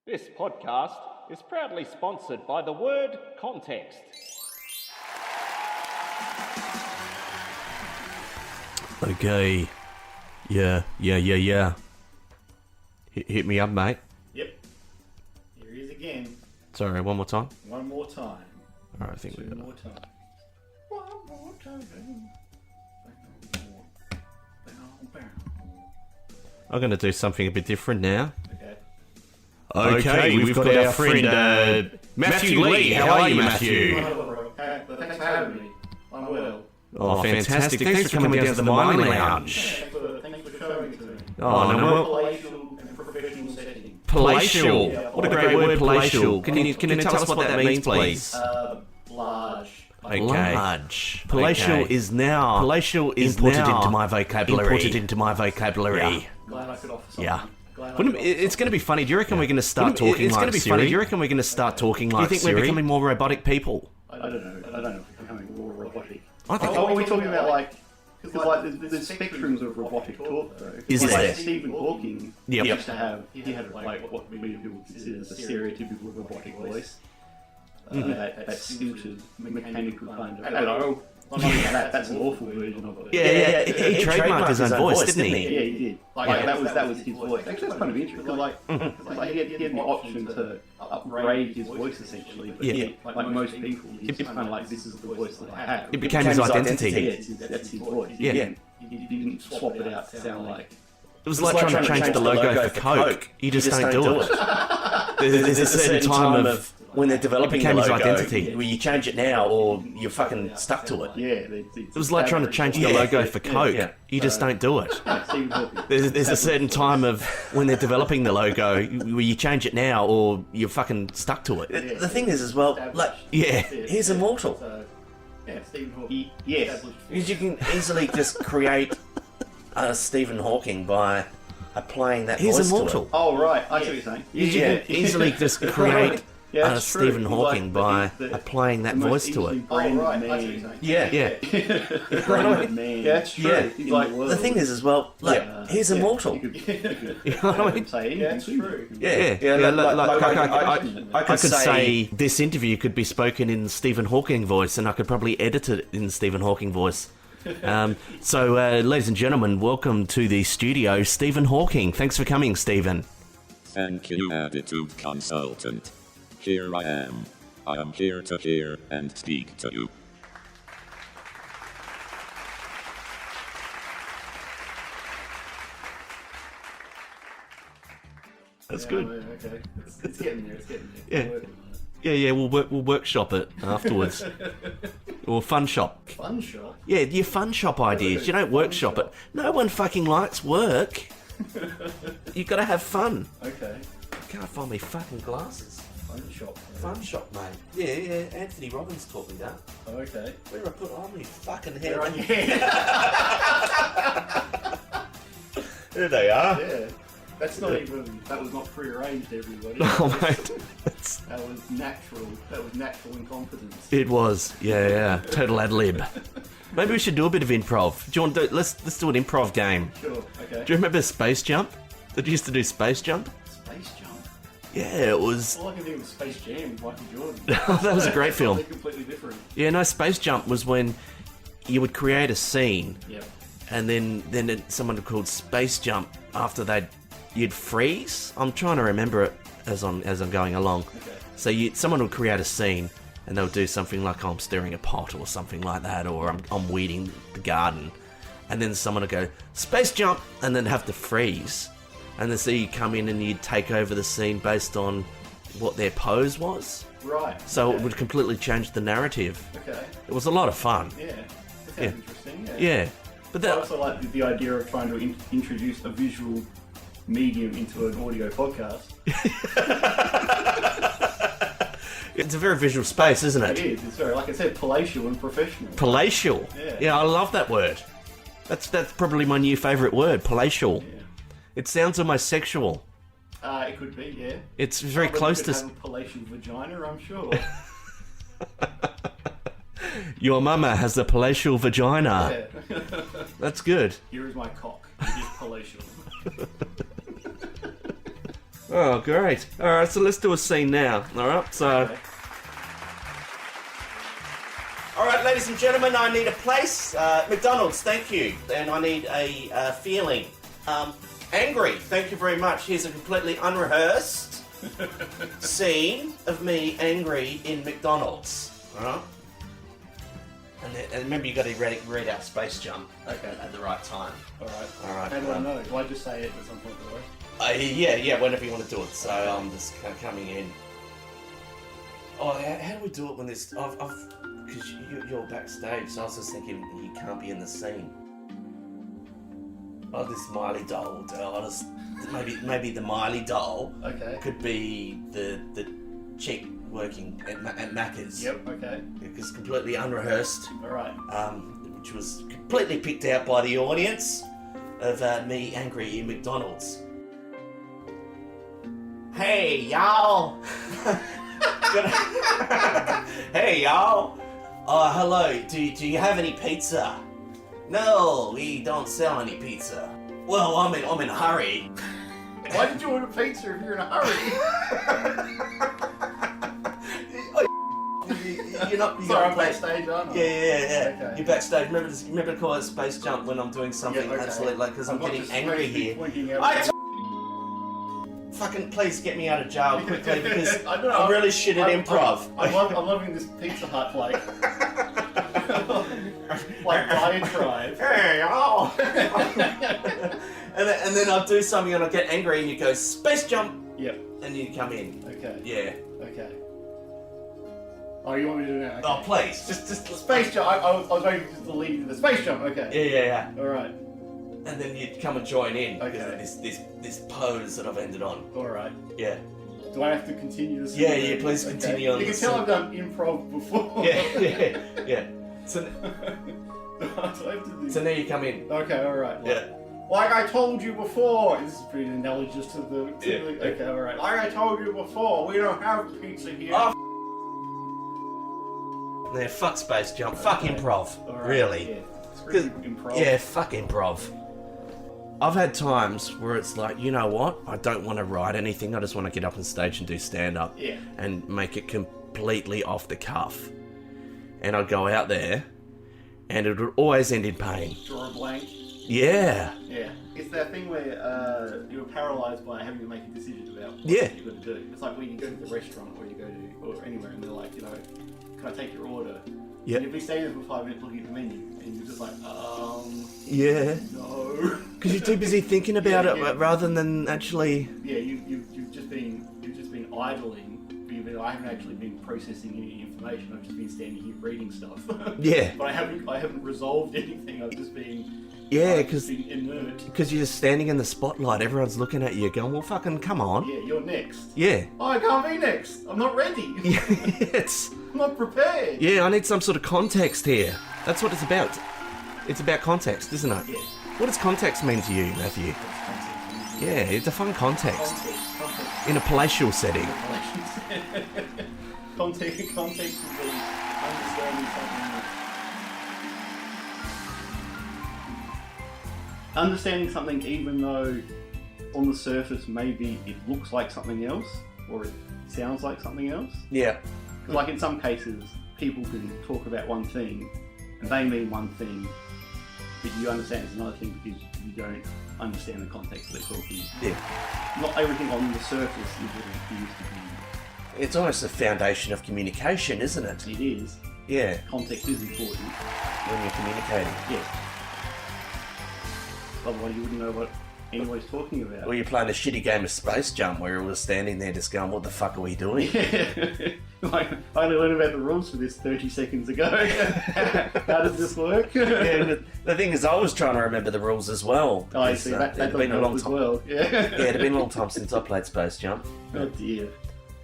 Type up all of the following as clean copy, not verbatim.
This podcast is proudly sponsored by the word context. Okay. Yeah. Hit me up, mate. Yep. Here he is again. Sorry, one more time. One more time. Alright, I think we Two got more times. One more time. I'm going to do something a bit different now. Okay. Okay, we've got our friend Matthew Lee. How are you, Matthew? Thanks for having me. I'm well. Oh, fantastic. Thanks for coming down to the Mining Lounge. Thanks for showing it to me. Oh, no, well, Palatial and professional setting. palatial. What a great word, palatial. Can you tell us what that means, please? Large. Okay. Large. Palatial is now Imported into my vocabulary. Yeah. Glad I could offer something. Yeah. It's going to be funny. Do you reckon we're going to start talking It's like going to be Siri? funny. Do you reckon we're going to start talking like Do you think Siri? we're becoming more robotic people? I don't know if it's becoming more robotic. I think. Are we talking about because there's spectrums of robotic talk though. Is Like there? Stephen Hawking Yep. used to have, he had like what many people consider the stereotypical robotic voice. That stilted, mechanical kind of, hello. That's an awful version of it. Yeah. He trademarked his own voice, didn't he? Yeah, he did. Like that was his voice. Actually, that's kind of interesting. Like he had the option to upgrade his voice essentially. But Yeah. like most people, he's kind of like, this is the voice that I have. It became his identity. Yeah, that's his voice. Yeah. He didn't swap it out to sound like. It was like trying to change the logo for Coke. You just don't do it. There's a certain time of when they're developing became the his logo, identity. where you change it now or you're fucking stuck to it. Yeah, It was like trying to change the logo for Coke. Yeah. You just don't do it. Stephen Hawking. There's a certain time of when they're developing the logo where you change it now or you're fucking stuck to it. The thing is as well, like, Yeah. he's immortal. So, yeah, Stephen Hawking. Yes. Because you can easily just create Stephen Hawking by applying that He's voice immortal. to it. Oh right, I see what you're saying. You can easily just create Yeah, that's true. Stephen Hawking by applying that voice to it. Oh right, I see what you're saying. Yeah. Yeah. Branded man. Yeah, that's true. Yeah. He's like, The thing is as well, like, he's immortal. You You know what I mean? say anything. Yeah, that's true. I could say this interview could be spoken in Stephen Hawking voice, and I could probably edit it in Stephen Hawking voice. So, ladies and gentlemen, welcome to the studio, Stephen Hawking. Thanks for coming, Stephen. Thank you, attitude consultant. Here I am. I am here to hear and speak to you. That's good. Okay. It's getting there. It's getting there. Yeah. We'll workshop it afterwards. Or fun shop. Fun shop. Yeah, your fun shop ideas. You don't workshop it. No one fucking likes work. You've got to have fun. Okay. I can't find me fucking glasses. Fun shop. Fun shop, mate. Yeah. Anthony Robbins taught me that. Okay. Where do I put on my fucking head? They're on your head. There they are. Yeah. That's not even. That was not prearranged, everybody. Oh, mate. That was natural. That was natural incompetence. It was. Yeah. Total ad lib. Maybe we should do a bit of improv. Do you want to do, let's do an improv game. Sure. Okay. Do you remember Space Jump? Did you used to do Space Jump? Space Jump. Yeah, it was. All I can think of is Space Jam with Michael Jordan. That was a great film. Something completely different. Yeah, no, Space Jump was when you would create a scene, Yep. and then someone called Space Jump after you'd freeze. I'm trying to remember it as I'm going along. Okay. So someone would create a scene, and they'll do something like I'm stirring a pot or something like that, or I'm weeding the garden, and then someone would go Space Jump, and then have to freeze, and then so you come in and you'd take over the scene based on what their pose was. Right. So okay. it would completely change the narrative. Okay. It was a lot of fun. Yeah. That sounds Yeah. interesting. Yeah, but I that also like the idea of trying to introduce a visual medium into an audio podcast. it's a very visual space, isn't It it? is. It's very, like I said, palatial and professional. Palatial. Yeah. I love that word. That's probably my new favourite word, palatial. Yeah. It sounds almost sexual. It could be, yeah. It's very Probably close could to. have a palatial vagina, I'm sure. Your mama has a palatial vagina. Yeah. That's good. Here is my cock. It is palatial. Oh, great. Alright, so let's do a scene now. Alright, so... Okay. Alright, ladies and gentlemen, I need a place. McDonald's, thank you. And I need a feeling. Angry, thank you very much. Here's a completely unrehearsed scene of me angry in McDonald's. Alright? And remember, you got to read out Space Jump at the right time. Alright. Alright. How do I know? Do I just say it at some point, by the way? Yeah, whenever you want to do it. So I'm just coming in. Oh, how do we do it when this? Because you're backstage, so I was just thinking you can't be in the scene. Oh, this Miley doll. Maybe the Miley doll. Okay. Could be the chick working at Macca's. Yep. Okay. Because completely unrehearsed. All right. Which was completely picked out by the audience of me angry in McDonald's. Hey y'all! Hey y'all! Hello. Do you have any pizza? No, we don't sell any pizza. Well, I'm in a hurry. Why did you order pizza if you're in a hurry? You're not. Sorry, I'm backstage, aren't I? Yeah. Okay. You're backstage. Remember to call it Space Jump when I'm doing something absolutely like because I'm not getting just angry supposed to be here. pointing out- Fucking please get me out of jail quickly because I don't know, I'm really shit at improv. I'm loving this Pizza Hut like diatribe. Hey, oh. and then I'll do something and I'll get angry and you go Space Jump. Yep. And you come in. Okay. Yeah. Okay. Oh, you want me to do that? Okay. Oh please, just Space Jump. I was waiting for the lead to the Space Jump. Okay. Yeah. All right. And then you'd come and join in because Okay. of this pose that I've ended on. All right. Yeah. Do I have to continue this? Yeah, please continue on You can the tell scene. I've done improv before. Yeah. So Do I have to do... now you come in. Okay, all right. Yeah. Like I told you before, this is pretty analogous to the. Yeah. Okay, all right. Like I told you before, we don't have pizza here. Oh, yeah, fuck Space Jump. Fuck improv. All right, Really. Yeah. Screw improv. Yeah, fuck improv. I've had times where it's like, you know what? I don't want to write anything. I just want to get up on stage and do stand-up. Yeah. And make it completely off the cuff. And I'd go out there, and it would always end in pain. Draw a blank. Yeah. Yeah. It's that thing where you're paralysed by having to make a decision about what Yeah. you're going to do. It's like when you go to the restaurant or you go to or anywhere and they're like, you know, can I take your order? Yeah. And you'll be standing there for 5 minutes looking at the menu and you're just like, Yeah. no. Because you're too busy thinking about Yeah, it yeah. rather than actually... Yeah, you've just been idling. I haven't actually been processing any information. I've just been standing here reading stuff. Yeah. But I haven't resolved anything. I've just been Yeah, I've just been inert. because you're just standing in the spotlight. Everyone's looking at you going, well, fucking come on. Yeah, you're next. Yeah. Oh, I can't be next. I'm not ready. it's... I'm not prepared. Yeah, I need some sort of context here. That's what it's about. It's about context, isn't it? Yeah. What does context mean to you, Matthew? Yeah, define context. Context. In a palatial setting. Context would be understanding something. Understanding something even though on the surface maybe it looks like something else or it sounds like something else. Yeah. Like in some cases, people can talk about one thing and they mean one thing, but you understand it's another thing because you don't understand the context they're talking. Yeah. Not everything on the surface is what it appears to be. It's almost the foundation of communication, isn't it? It is. Yeah, Context is important. when you're communicating. Yes. Otherwise you wouldn't know what anyone's talking about. Or you're playing a shitty game of Space Jump where we're standing there just going, what the fuck are we doing? Like, I only learned about the rules for this 30 seconds ago. How does this work? Yeah, and the thing is, I was trying to remember the rules as well. Oh, I It's, see. That it'd doesn't been a help long as time. well. Yeah. Yeah, it'd been a long time since I played Space Jump. Oh dear.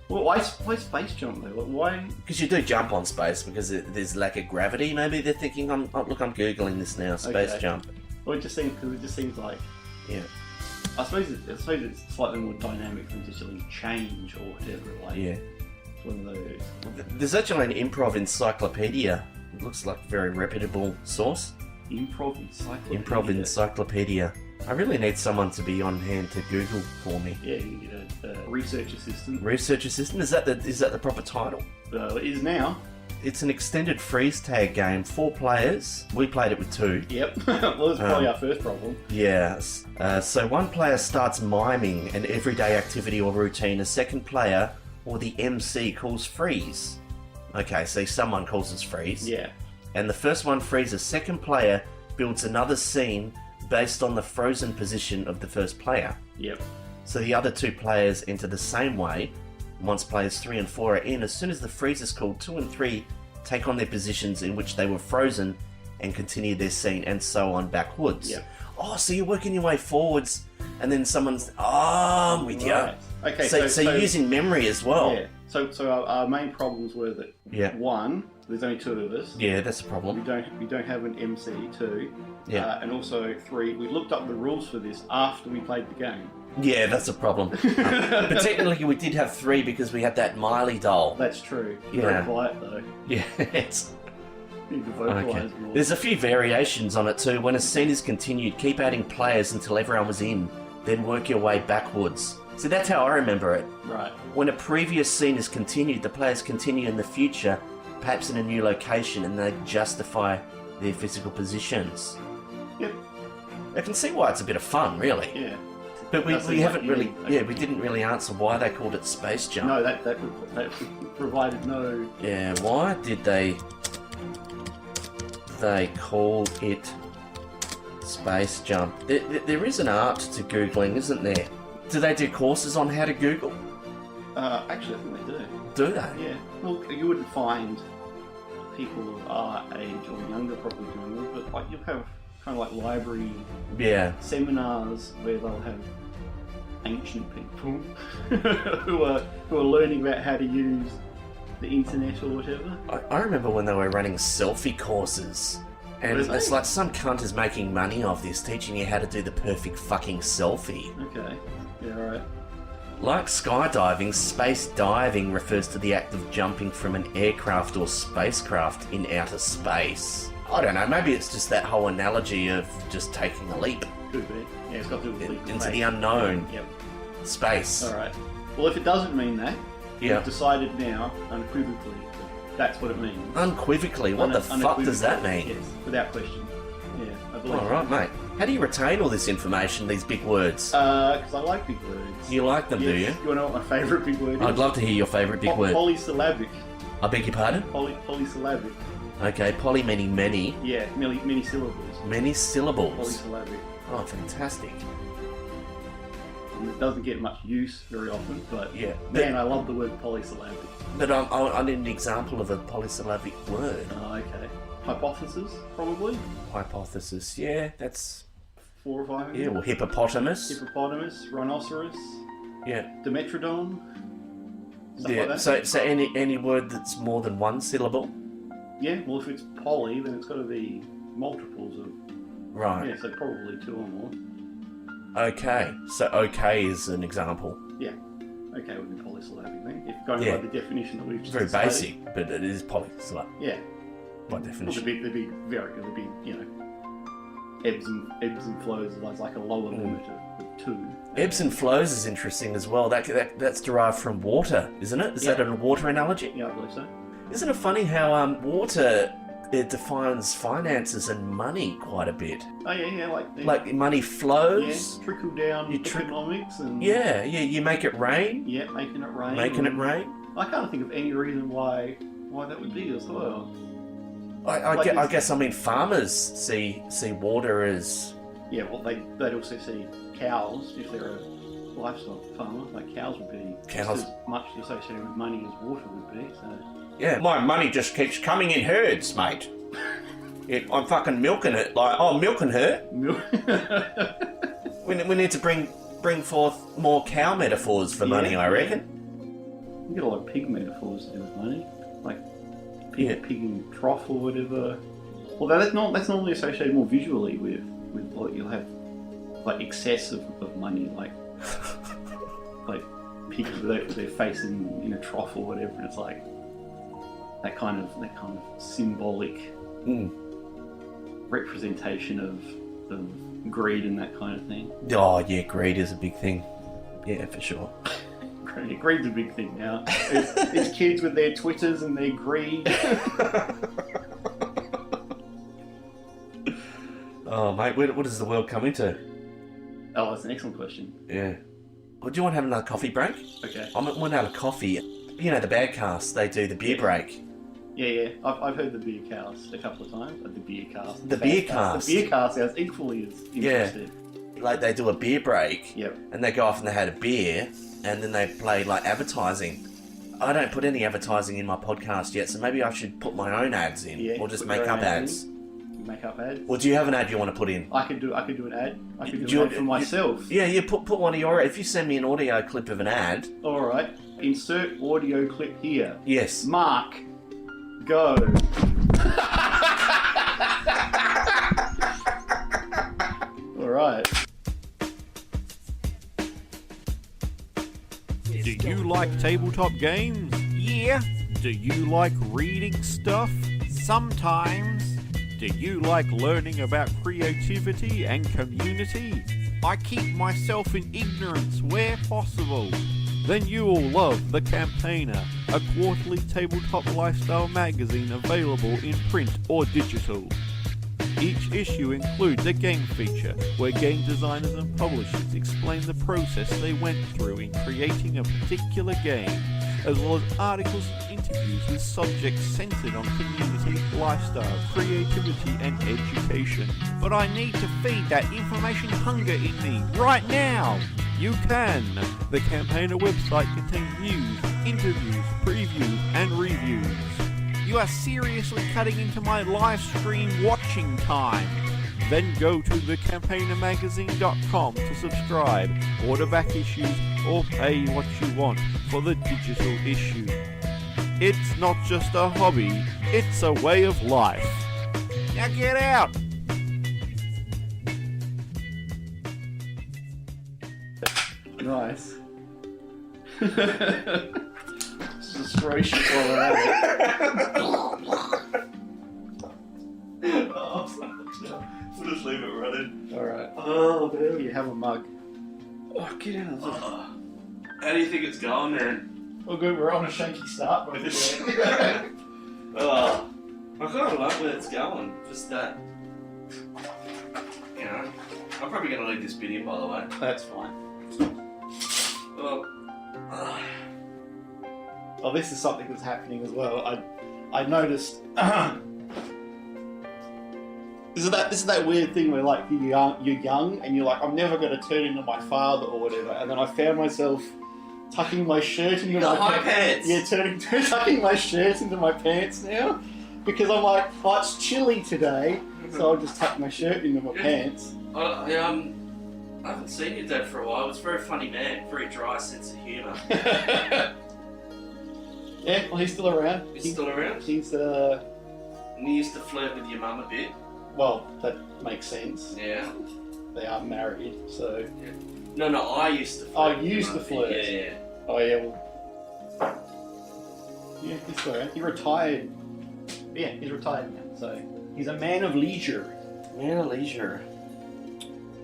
Well, why space jump though? Why? Because you do jump on space because there's lack of gravity. Maybe they're thinking, I'm googling this now. Space Okay. jump. Well, it just seems like. Yeah. I suppose it's slightly more dynamic than just doing change or whatever. Like, Yeah. it's one of those There's actually an improv encyclopedia. It looks like a very reputable source. improv encyclopedia. Improv encyclopedia. I really need someone to be on hand to Google for me. Yeah, you get a research assistant. Research assistant? Is that the proper title? It is now. It's an extended freeze tag game, 4 players. We played it with 2. Yep. Well, that's probably our first problem. Yes. So one player starts miming an everyday activity or routine. A second player, or the MC, calls freeze. Okay, so someone calls us freeze. Yeah. And the first one freezes. Second player builds another scene based on the frozen position of the first player. Yep. So the other 2 players enter the same way. Once players 3 and 4 are in, as soon as the freeze is called, 2 and 3 take on their positions in which they were frozen and continue their scene, and so on backwards. Yep. Oh, so you're working your way forwards, and then someone's... Oh, I'm with Right. you. Okay, So you're using memory as well. Yeah. So our main problems were that, Yeah. 1, there's only 2 of us. Yeah, that's a We problem. don't have an MC. 2. Yeah. And also 3, we looked up the rules for this after we played the game. Yeah, that's a problem. But technically we did have 3 because we had that Miley doll. That's true. Yeah. Very quiet though. Yeah, it's... You need to vocalise Okay. more. There's a few variations on it too. When a scene is continued, keep adding players until everyone was in, then work your way backwards. So that's how I remember it. Right. When a previous scene is continued, the players continue in the future, perhaps in a new location, and they justify their physical positions. Yep. I can see why it's a bit of fun, really. Yeah. But we That seems haven't like really, you- we didn't really answer why they called it Space Jump. No, that provided no. Yeah, why did they call it Space Jump? There is an art to Googling, isn't there? Do they do courses on how to Google? Actually, I think they do. Do they? Yeah. Well, you wouldn't find people of our age or younger probably doing it, but like you'll have kind of like library Yeah. seminars where they'll have ancient people who are learning about how to use the internet or whatever. I remember when they were running selfie courses. And Really? it's like some cunt is making money off this, teaching you how to do the perfect fucking selfie. Okay. Yeah. Right. Like skydiving, space diving refers to the act of jumping from an aircraft or spacecraft in outer space. I don't know, maybe it's just that whole analogy of just taking a leap Could be. Yeah, it's got to do with leap into space. the unknown. Yep. Space. All right. Well, if it doesn't mean that, Yeah. we've decided now unequivocally that that's what it means. Unequivocally, what the fuck does that mean? Yes, without question. Yeah, I believe. Alright, mate. How do you retain all this information, these big words? Because I like big words. You like them, do you? You want to know what my favourite big word is? I'd love to hear your favourite big word. Polysyllabic. I beg your pardon? Polysyllabic. Okay, poly meaning many. Yeah, many syllables. Many syllables. Polysyllabic. Oh, fantastic. And it doesn't get much use very often, but Yeah. man, I love the word polysyllabic. But I need an example of a polysyllabic word. Oh, okay. Hypothesis, probably. Hypothesis. Yeah, that's... 4 or 5. Yeah, well, hippopotamus. Hippopotamus, rhinoceros, Yeah. Dimetrodon. Stuff like Yeah. that. So any word that's more than one syllable? Yeah, well, if it's poly, then it's got to be multiples of. Right. Yeah, so probably 2 or more. Okay. So okay is an example. Yeah. Okay, would be polysyllabic then. If going Yeah. by the definition that we've It's just very decided. basic, but it is polysyllabic Yeah. by Well, definition. there'd be ebbs and flows. There's like a lower limit of 2. Ebbs and flows is interesting as well. That's derived from water, isn't it? Is Yeah. that a water analogy? Yeah, I believe so. Isn't it funny how water it defines finances and money quite a bit? Oh yeah, Like money flows. yeah, trickle down You trick- economics and Yeah, you make it rain. yeah, making it rain. Making it rain. I can't think of any reason why that would be as well. I Like guess farmers see water as Yeah, well, they'd also see cows if they're a livestock farmer. Like cows would be Cows. just as much associated with money as water would be. So yeah. My money just keeps coming in herds, mate. I'm fucking milking it. Like I'm milking her. We need to bring forth more cow metaphors for money. Yeah. I reckon. you get a lot of pig metaphors to do with money, like pig, Yeah. pig in trough or whatever. Although that's normally associated more visually with what you'll have, like excess of money, like pigs with their face in a trough or whatever, and it's like that kind of symbolic representation of of greed and that kind of thing. Oh yeah, greed is a big thing. Yeah, for sure. Greed's a big thing now. It's kids with their Twitters and their greed. Oh mate, what is the world coming to? Oh, that's an excellent question. Yeah. Well, do you want to have another coffee break? Okay. I'm at 1 hour coffee. You know the Badcast, they do the beer break. Yeah. I've heard the beer cast a couple of times. The beer cast. The beer cast. The beer cast sounds equally as interesting. Like they do a beer break. Yep. And they go off and they had a beer, and then they play like advertising. I don't put any advertising in my podcast yet, so maybe I should put my own ads in, or just put make your up own ads. Make up ads. Or do you have an ad you want to put in? I could do an ad. I could Do do you- an ad for myself. Yeah, put one of your. If you send me an audio clip of an ad. All right. Insert audio clip here. Yes. Mark, go. All right. Do you like tabletop games? Yeah. Do you like reading stuff? Sometimes. Do you like learning about creativity and community? I keep myself in ignorance where possible. Then you will love The Campaigner, a quarterly tabletop lifestyle magazine available in print or digital. Each issue includes a game feature where game designers and publishers explain the process they went through in creating a particular game, as well as articles and interviews with subjects centered on community, lifestyle, creativity and education. But I need to feed that information hunger in me right now! You can! The Campaigner website contains news, interviews, previews and reviews. You are seriously cutting into my live stream watching time. Then go to thecampaignermagazine.com to subscribe, order back issues, or pay what you want for the digital issue. It's not just a hobby, it's a way of life. Now get out! Nice. Destroy shit while we're at it. We'll just leave it running. Alright. Oh, man. You have a mug. Oh, get out of there. How do you think it's going, man? Well, good, we're on a shaky start. But Oh, I kind of like where it's going. Just that, you know, I'm probably going to leave this bit in, by the way. That's fine. Well, Oh, this is something that's happening as well. I noticed. This is that weird thing where like you're young and you're like, I'm never going to turn into my father or whatever, and then I found myself tucking my shirt into my pants. Yeah, tucking my shirt into my pants now because I'm like, oh, it's chilly today, so I'll just tuck my shirt into my pants. I haven't seen your dad for a while. It's a very funny man, very dry sense of humour. Yeah, well, he's still around. He's still around? He's And he used to flirt with your mum a bit. well, that makes sense. Yeah. They are married, so. No, I used to flirt. Oh, with you your used to mum a flirt. bit. Yeah. Oh yeah, well. Yeah, he's still around. He retired. Yeah, he's retired now, so he's a man of leisure, Man of leisure.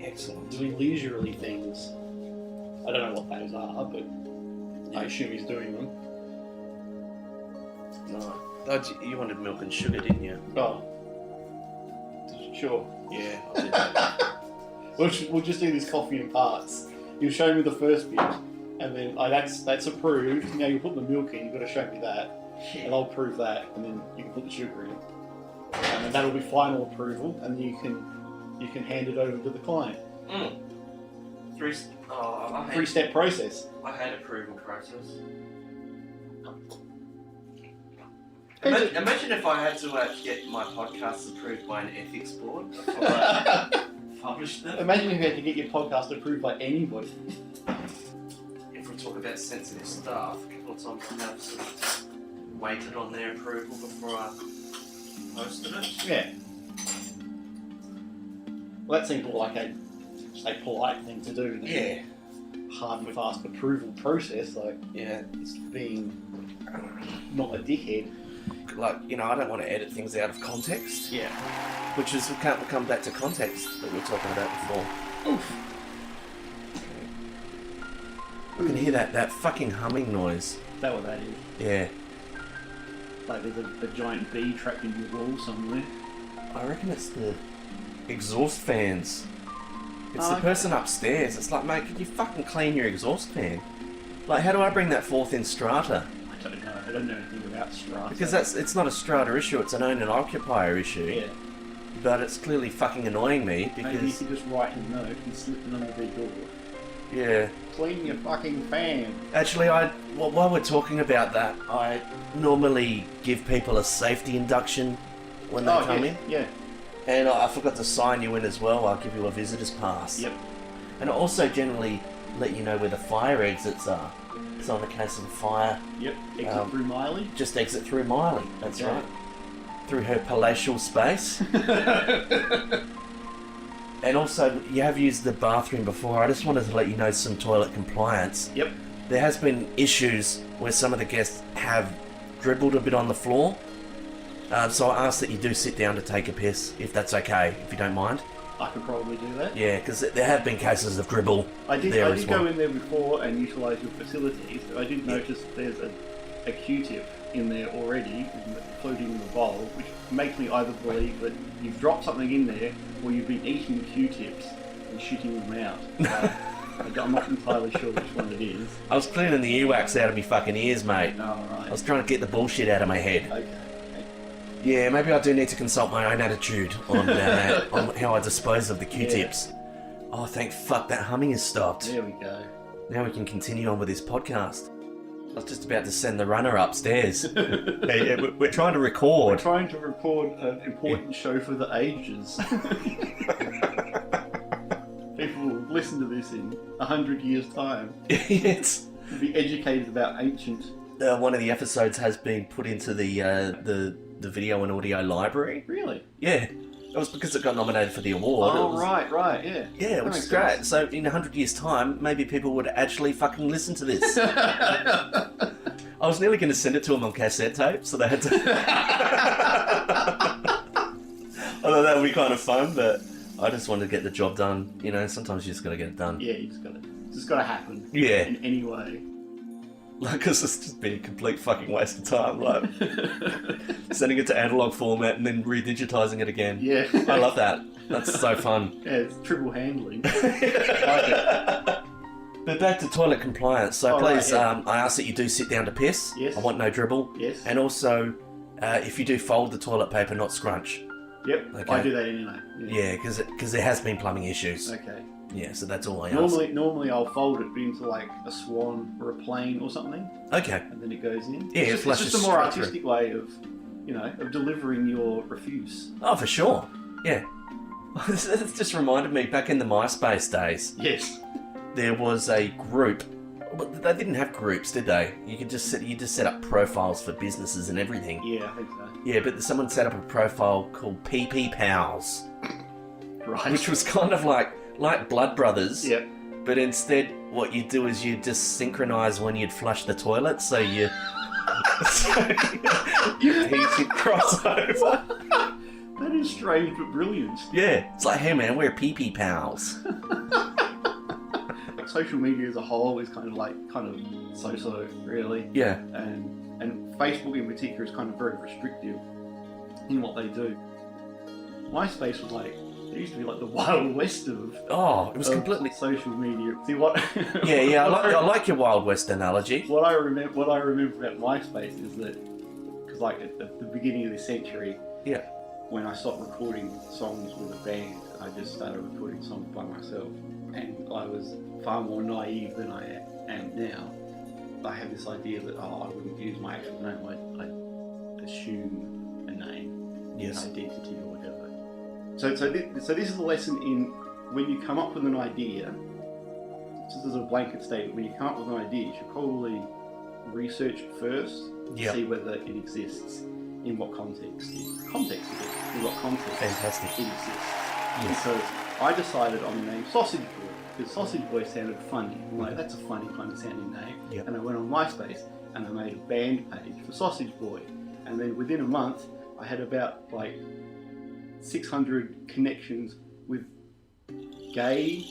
Excellent. doing leisurely things. I don't know what those are, but I assume he's doing them. No. Oh, you wanted milk and sugar, didn't you? Oh, sure. Yeah, I did that. We'll just do this coffee in parts. You'll show me the first bit, and then that's approved. Now you put the milk in. You've got to show me that, and I'll prove that, and then you can put the sugar in, and then that'll be final approval, and then you can hand it over to the client. Three-step process. I hate approval process. Who's Imagine if I had to get my podcasts approved by an ethics board before I published them. Imagine if you had to get your podcast approved by anybody. If we talk about sensitive stuff, a couple of times I have sort of waited on their approval before I posted it. Yeah. Well, that seems more like a polite thing to do than Yeah. hard and fast approval process. Like Yeah. it's being not a dickhead. like, you know, I don't want to edit things out of context. Yeah. Which is, we can't come back to context that we were talking about before. Oof. I can hear that fucking humming noise. Is that what that is? Yeah. Like there's a giant bee trapped in your wall somewhere. I reckon it's the exhaust fans. It's Oh, the okay. person upstairs. It's like, mate, could you fucking clean your exhaust fan? Like, how do I bring that forth in strata? I don't know. I don't know anything about strata. Because it's not a strata issue, it's an own and occupier issue. Yeah. But it's clearly fucking annoying me Maybe you because, can just write a note and slip it under their door. yeah. Clean your fucking fan. Actually, while we're talking about that, I normally give people a safety induction when they come in. Yeah. And I forgot to sign you in as well. I'll give you a visitor's pass. Yep. And I also generally let you know where the fire exits are. So in the case of a fire, Yep. Exit through Miley. just exit through Miley. That's Yeah. right. Through her palatial space. And also, you have used the bathroom before. I just wanted to let you know some toilet compliance. Yep. There has been issues where some of the guests have dribbled a bit on the floor. So I ask that you do sit down to take a piss, if that's okay, if you don't mind. I could probably do that. Yeah, because there have been cases of dribble I did there as well. go in there before and utilise your facilities. I did notice there's a Q-tip in there already, floating in the bowl, which makes me either believe that you've dropped something in there or you've been eating Q-tips and shooting them out. I'm not entirely sure which one it is. I was cleaning the earwax out of me fucking ears, mate. No, right. I was trying to get the bullshit out of my head. Okay. Yeah, maybe I do need to consult my own attitude on how I dispose of the Q-tips. Oh, thank fuck, that humming has stopped. There we go. Now we can continue on with this podcast. I was just about to send the runner upstairs. Hey, we're trying to We're record. trying to record an important show for the ages. People will listen to this in 100 years' time. It's, Be educated about ancient. one of the episodes has been put into the video and audio library. Really? Yeah, it was because it got nominated for the award. It Oh, was- right, yeah. Yeah, That which makes is great. sense. So in 100 years' time, maybe people would actually fucking listen to this. I was nearly going to send it to them on cassette tape, so they had to... Although that would be kind of fun, but I just wanted to get the job done. You know, sometimes you just got to get it done. Yeah, it's just gotta happen. Yeah. In any way. Like, because it's just been a complete fucking waste of time, like, sending it to analog format and then redigitizing it again. Yeah. I love that. That's so fun. Yeah, it's triple handling. I like it. But back to toilet compliance. So Oh, right, please, yeah. I ask that you do sit down to piss. Yes. I want no dribble. Yes. And also, if you do fold the toilet paper, not scrunch. Yep, Okay. I do that anyway. Yeah, because there has been plumbing issues. Okay. Yeah, so that's all I ask. Normally I'll fold it into like a swan or a plane or something, Okay. and then it goes in. Yeah, it it's flushes just a more straight through. artistic way of, of delivering your refuse. Oh, for sure. Yeah. It's just reminded me, back in the MySpace days, Yes. there was a group. But they didn't have groups, did they? You just set up profiles for businesses and everything. Yeah, I think so. Yeah, but someone set up a profile called PP Pals, Right. which was kind of like Blood Brothers. Yep. But instead, what you do is you just synchronize when you'd flush the toilet, so you piece it cross over. That is strange but brilliant. Yeah, it's like, hey man, we're PP Pals. Like social media as a whole is kind of so-so, really. Yeah, And Facebook in particular is kind of very restrictive in what they do. MySpace was like, it used to be like the Wild West of oh, it was completely. social media. See what? Yeah, I like your Wild West analogy. What I remember about MySpace is that, because like at the beginning of this century, Yeah. when I stopped recording songs with a band, I just started recording songs by myself, and I was far more naive than I am now. I had this idea that I wouldn't use my actual name. I'd assume a name, Yes. an identity or whatever. So this is a lesson in when you come up with an idea. Just as a blanket statement, when you come up with an idea, you should probably research it first, Yeah. see whether it exists, in what context. In what context Fantastic. it exists. Yes. And so I decided on the name Sausage Boy, because Sausage Boy sounded funny. I'm like, that's a funny kind of sounding name. Yep. And I went on MySpace and I made a band page for Sausage Boy. and then within a month, I had about like 600 connections with gay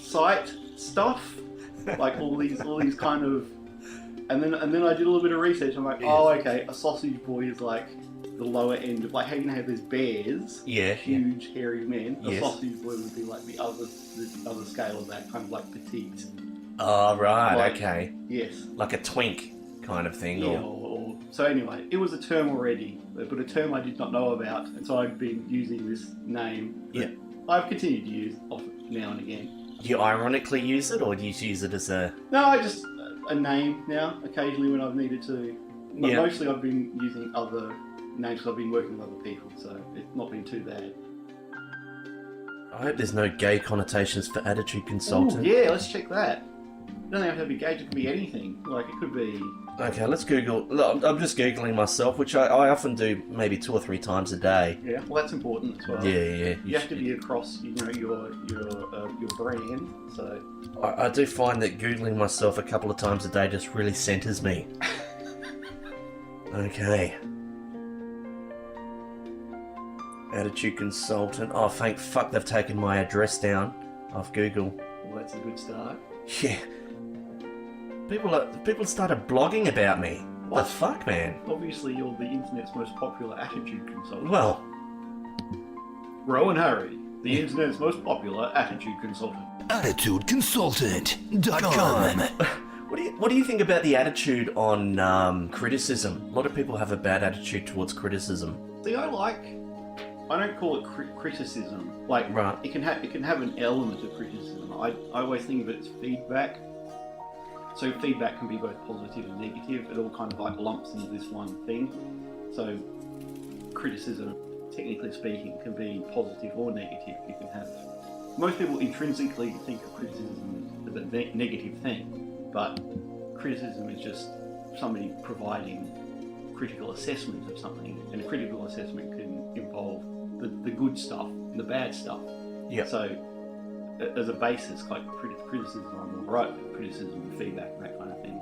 site stuff, like all these kind of, and then I did a little bit of research. I'm like, oh, okay, a sausage boy is like the lower end of like how you can have these bears, huge hairy men. A sausage boy would be like the other scale of that, kind of like petite. Oh, right, like, okay. Yes. Like a twink kind of thing. Yeah, so anyway, it was a term already, but a term I did not know about, and so I've been using this name. Yeah. I've continued to use now and again. Do you ironically use it, or do you use it as a... No, I just, a name now, occasionally when I've needed to. But Yeah. mostly I've been using other names because I've been working with other people, so it's not been too bad. I hope there's no gay connotations for attitude consultant. Ooh, yeah, let's check that. It doesn't have to be gay, it could be anything. Like, it could be... Okay, let's Google. Look, I'm just Googling myself, which I often do maybe 2 or 3 times a day. Yeah, well, that's important as well. Yeah. You have to be across, your brand, so... I do find that Googling myself a couple of times a day just really centres me. Okay. Attitude consultant. Oh, thank fuck they've taken my address down off Google. Well, that's a good start. Yeah. People started blogging about me. What the fuck, man? Obviously, you're the internet's most popular attitude consultant. Well, Rowan Harry, the internet's most popular attitude consultant. AttitudeConsultant.com. what do you think about the attitude on criticism? A lot of people have a bad attitude towards criticism. See, I don't call it criticism. Like, right. It can have an element of criticism. I always think of it as feedback. So feedback can be both positive and negative. It all kind of like lumps into this one thing. So criticism, technically speaking, can be positive or negative. You can have... Most people intrinsically think of criticism as a negative thing, but criticism is just somebody providing critical assessment of something, and a critical assessment can involve the good stuff and the bad stuff. Yeah. So as a basis, like criticism, I'm all right with criticism and feedback and that kind of thing.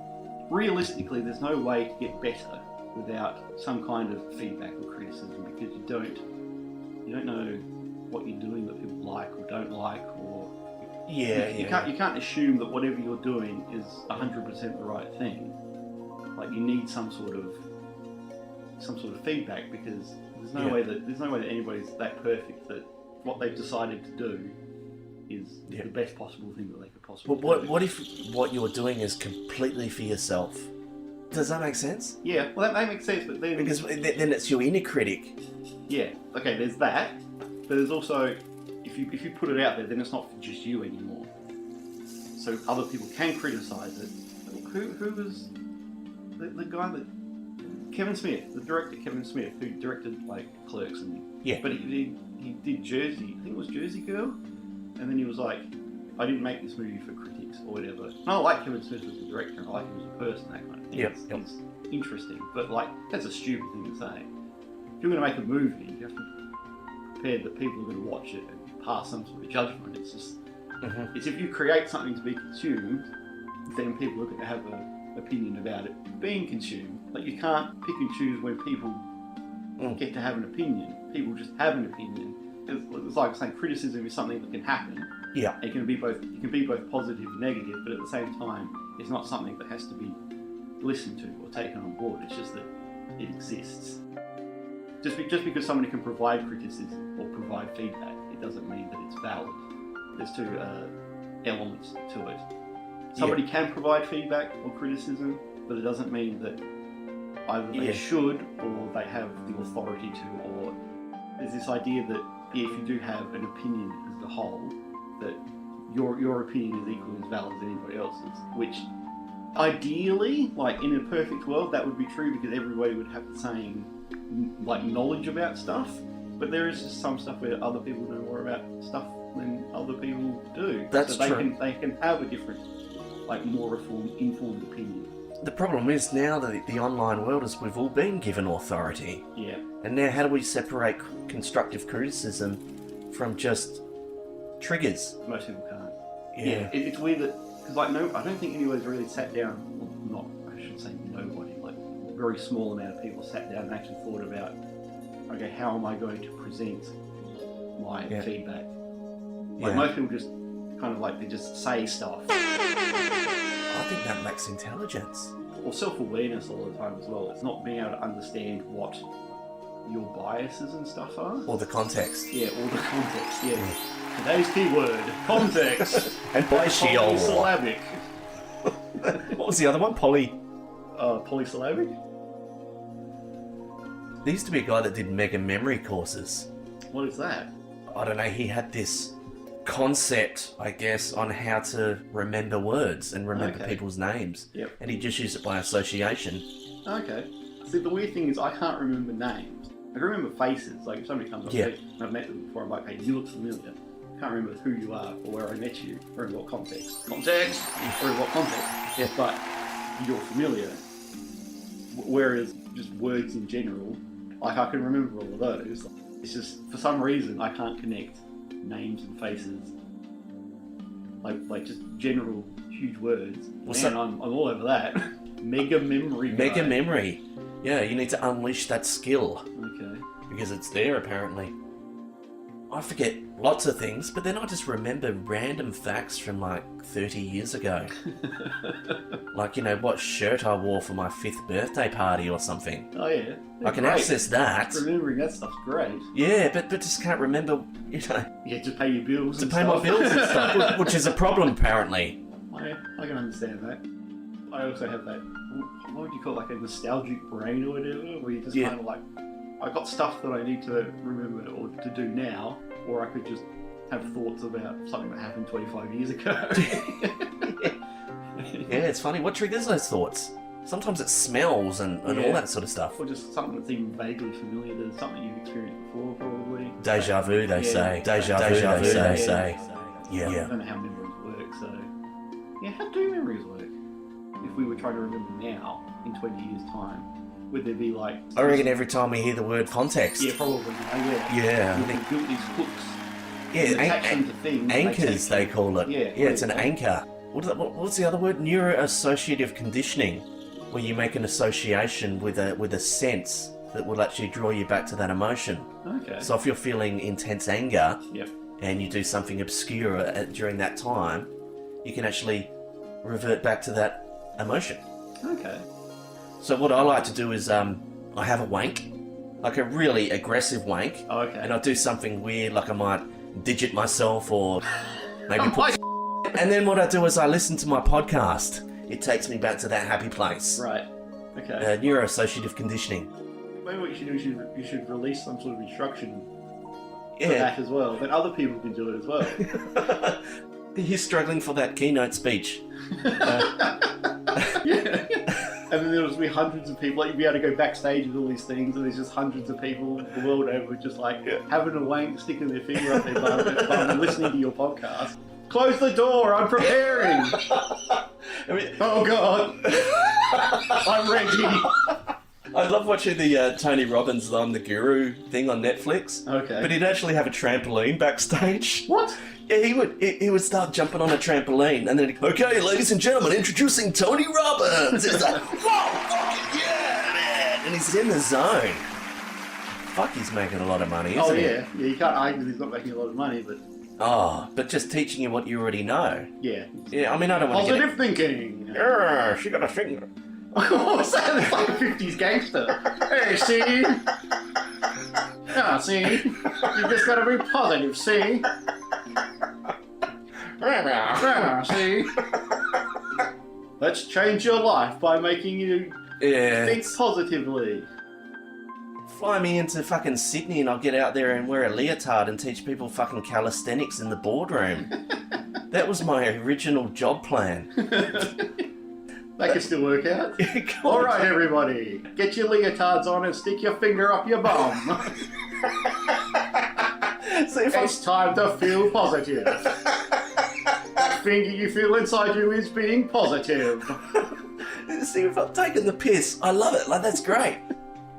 Realistically, there's no way to get better without some kind of feedback or criticism, because you don't know what you're doing that people like or don't like, or you can't assume that whatever you're doing is 100% the right thing. Like, you need some sort of feedback, because there's no way that anybody's that perfect that what they've decided to do is the best possible thing that they could possibly do. What if what you're doing is completely for yourself? Does that make sense? Yeah, well, that makes sense, but then... Because then it's your inner critic. Yeah, okay, there's that, but there's also, if you put it out there, then it's not for just you anymore. So other people can criticise it. Who was the guy that... Kevin Smith, the director Kevin Smith, who directed, like, Clerks, and but he did Jersey, I think it was Jersey Girl, and then he was like, I didn't make this movie for critics or whatever. And I like Kevin Smith as a director, and I like him as a person, that kind of thing. It's interesting, but like, that's a stupid thing to say. If you're going to make a movie, you have to be prepared that people are going to watch it and pass some sort of judgment. It's just, it's if you create something to be consumed, then people are going to have an opinion about it being consumed. Like, you can't pick and choose when people get to have an opinion. People just have an opinion. It's like saying criticism is something that can happen. Yeah. It can be both positive and negative, but at the same time, it's not something that has to be listened to or taken on board. It's just that it exists. Just because somebody can provide criticism or provide feedback, it doesn't mean that it's valid. There's two elements to it. Somebody can provide feedback or criticism, but it doesn't mean that either they should or they have the authority to, or there's this idea that if you do have an opinion as a whole, that your opinion is equally as valid as anybody else's, which ideally, like in a perfect world, that would be true, because everybody would have the same like knowledge about stuff, but there is just some stuff where other people know more about stuff than other people do. That's true. They can have a different, like more informed opinion. The problem is now that the online world is we've all been given authority. Yeah. And now how do we separate constructive criticism from just triggers? Most people can't. Yeah. It's weird that, because like I don't think anybody's really sat down, well, I shouldn't say nobody, like very small amount of people sat down and actually thought about, okay, how am I going to present my feedback? Like most people just kind of like, they just say stuff. I think that lacks intelligence. Or self-awareness all the time as well. It's not being able to understand what your biases and stuff are. Or the context. Yeah, all the context, yeah. Today's keyword, context. And polysyllabic. What was the other one? Polysyllabic? There used to be a guy that did mega memory courses. What is that? I don't know, he had this concept, I guess, on how to remember words and remember people's names. Yep. And he just used it by association. Okay. See, the weird thing is I can't remember names. I can remember faces. Like if somebody comes up to me and I've met them before, I'm like, hey, you look familiar. I can't remember who you are or where I met you or in what context. Context! Or in what context. Yeah. But you're familiar. Whereas just words in general, like I can remember all of those. It's just, for some reason, I can't connect names and faces. Like just general huge words. Well, I'm all over that. Mega memory. Mega memory. Yeah, you need to unleash that skill. Okay. Because it's there, apparently. I forget lots of things, but then I just remember random facts from like 30 years ago. Like, you know, what shirt I wore for my 5th birthday party or something. Oh yeah. I can access that. Remembering that stuff's great. Yeah, but just can't remember, you know. Yeah, to pay your bills. To pay my bills and stuff, which is a problem apparently. I can understand that. I also have that, what would you call it, like a nostalgic brain or whatever, where you just kind of like, I got stuff that I need to remember or to do now, or I could just have thoughts about something that happened 25 years ago. Yeah, it's funny. What triggers those thoughts? Sometimes it smells and all that sort of stuff. Or just something that's even vaguely familiar to something you've experienced before, probably. Deja vu, they say. Deja vu, they say. Yeah. I don't know how memories work, so... Yeah, how do memories work? If we were trying to remember now, in 20 years' time, would there be like... I reckon every time we hear the word context. Yeah, probably. Yeah. I think built these hooks. Yeah, attach them to things. anchors, they call it. Yeah, it's an anchor. What's the other word? Neuroassociative conditioning, where you make an association with a sense that will actually draw you back to that emotion. Okay. So if you're feeling intense anger, Yep. and you do something obscure during that time, you can actually revert back to that emotion. Okay. So what I like to do is I have a wank, like a really aggressive wank. Oh, okay. And I'll do something weird, like I might digit myself or maybe put... And then what I do is I listen to my podcast. It takes me back to that happy place. Right. Okay. Neuroassociative conditioning. Maybe what you should do is you should release some sort of instruction Yeah. for that as well. Then other people can do it as well. He's struggling for that keynote speech. Yeah. And then there'll just be hundreds of people. Like you'll be able to go backstage with all these things, and there's just hundreds of people the world over just like having a wank, sticking their finger up their bum and listening to your podcast. Close the door, I'm preparing! Oh God! I'm ready! I love watching the Tony Robbins I'm the Guru thing on Netflix. Okay. But he'd actually have a trampoline backstage. What? Yeah, he would start jumping on a trampoline and then, okay, ladies and gentlemen, introducing Tony Robbins. It's like, whoa, fucking yeah, man! And he's in the zone. Fuck, he's making a lot of money, isn't he? Yeah, you can't argue that he's not making a lot of money, but... Oh, but just teaching you what you already know. Yeah. Yeah, I mean, I don't want to get Positive thinking! Yeah, she got a finger. What's that? It's like a 50s gangster. Hey, see? Ah, see? You just gotta be positive, see? Ah, see? Let's change your life by making you think positively. Fly me into fucking Sydney and I'll get out there and wear a leotard and teach people fucking calisthenics in the boardroom. That was my original job plan. That can still work out. Alright, everybody. Get your leotards on and stick your finger up your bum. So it's time to feel positive. That finger you feel inside you is being positive. See, if I'm taking the piss, I love it. Like, that's great.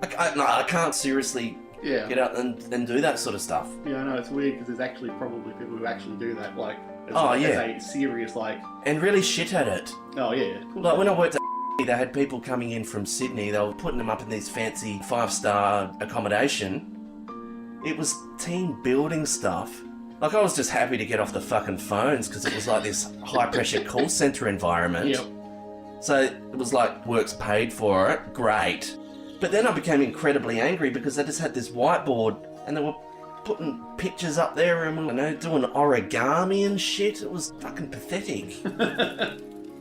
I can't seriously get out and do that sort of stuff. Yeah, I know, it's weird because there's actually probably people who actually do that, like, as a serious, like... And really shit at it. Oh, yeah. Like, when I worked at they had people coming in from Sydney. They were putting them up in these fancy 5-star accommodation. It was team building stuff. Like, I was just happy to get off the fucking phones because it was like this high-pressure call centre environment. Yep. So it was like, work's paid for it, great. But then I became incredibly angry because they just had this whiteboard and they were putting pictures up there and we were doing origami and shit. It was fucking pathetic.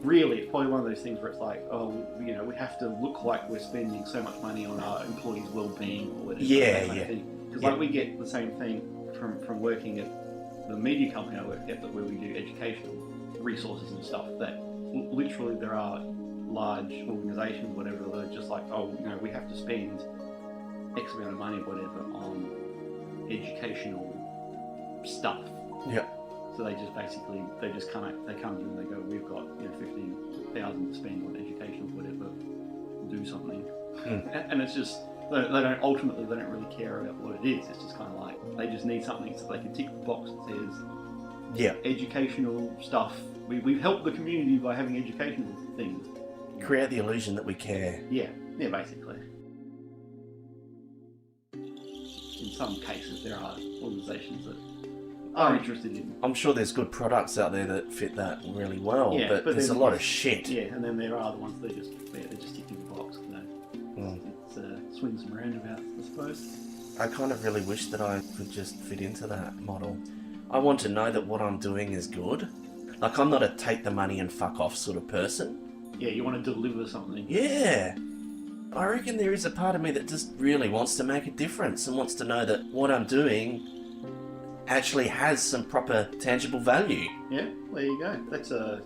Really, it's probably one of those things where it's like, oh, you know, we have to look like we're spending so much money on our employees' well-being or whatever. Yeah. Because like we get the same thing from working at the media company I work at, where we do educational resources and stuff. That literally there are large organisations, whatever, that are just like, oh, you know, we have to spend X amount of money, whatever, on educational stuff. Yeah. So they just basically, they come to you and they go, we've got, you know, $15,000 to spend on education or whatever, do something. And it's just, they don't really care about what it is. It's just kind of like, they just need something so they can tick the box that says, educational stuff. We've helped the community by having educational things. Create the illusion that we care. Yeah, basically. In some cases, there are organisations that are interested in. I'm sure there's good products out there that fit that really well, Yeah, but there's a lot of shit. Yeah, and then there are the ones that just tick in the box. You know. It's swings and roundabouts, I suppose. I kind of really wish that I could just fit into that model. I want to know that what I'm doing is good. Like, I'm not a take the money and fuck off sort of person. Yeah, you want to deliver something. Yeah. I reckon there is a part of me that just really wants to make a difference and wants to know that what I'm doing actually has some proper tangible value. Yeah, there you go. That's a,